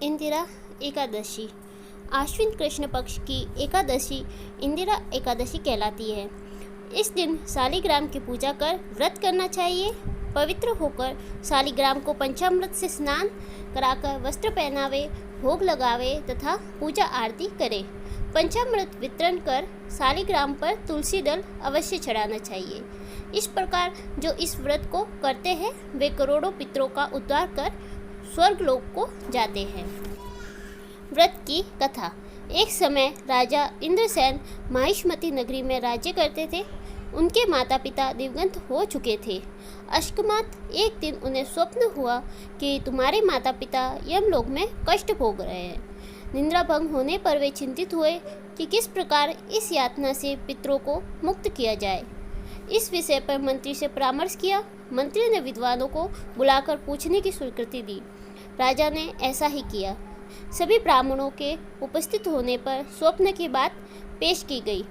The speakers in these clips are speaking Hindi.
इंदिरा एकादशी। आश्विन कृष्ण पक्ष की एकादशी इंदिरा एकादशी कहलाती है। इस दिन शालिग्राम की पूजा कर व्रत करना चाहिए। पवित्र होकर शालिग्राम को पंचामृत से स्नान कराकर वस्त्र पहनावे, भोग लगावे तथा पूजा आरती करे। पंचामृत वितरण कर शालिग्राम पर तुलसी दल अवश्य चढ़ाना चाहिए। इस प्रकार जो इस व्रत को करते हैं वे करोड़ों पितरों का उद्धार कर स्वर्गलोक को जाते हैं। व्रत की कथा। एक समय राजा इंद्रसेन माहिष्मती नगरी में राज्य करते थे। उनके माता पिता दिवंगत हो चुके थे। अकस्मात एक दिन उन्हें स्वप्न हुआ कि तुम्हारे माता पिता यमलोक में कष्ट भोग रहे हैं। निद्रा भंग होने पर वे चिंतित हुए कि किस प्रकार इस यातना से पितरों को मुक्त किया जाए। इस विषय पर मंत्री से परामर्श किया। मंत्री ने विद्वानों को बुलाकर पूछने की स्वीकृति दी। राजा ने ऐसा ही किया। सभी ब्राह्मणों के उपस्थित होने पर स्वप्न की बात पेश की गई।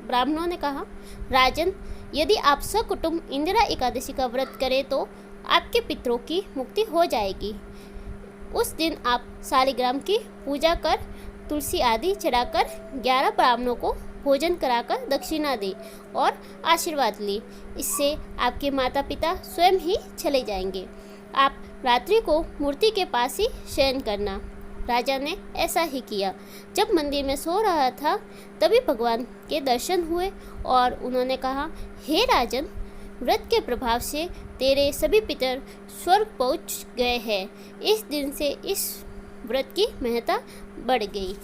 ब्राह्मणों ने कहा, राजन, यदि आप सकुटुंब इंदिरा एकादशी का व्रत करें तो आपके पितरों की मुक्ति हो जाएगी। उस दिन आप शालिग्राम की पूजा कर तुलसी आदि चढ़ाकर 11 ब्राह्मणों को भोजन कराकर दक्षिणा दे और आशीर्वाद ले। इससे आपके माता पिता स्वयं ही चले जाएंगे। आप रात्रि को मूर्ति के पास ही शयन करना। राजा ने ऐसा ही किया। जब मंदिर में सो रहा था तभी भगवान के दर्शन हुए और उन्होंने कहा, हे राजन, व्रत के प्रभाव से तेरे सभी पितर स्वर्ग पहुँच गए हैं। इस दिन से इस व्रत की महत्ता बढ़ गई।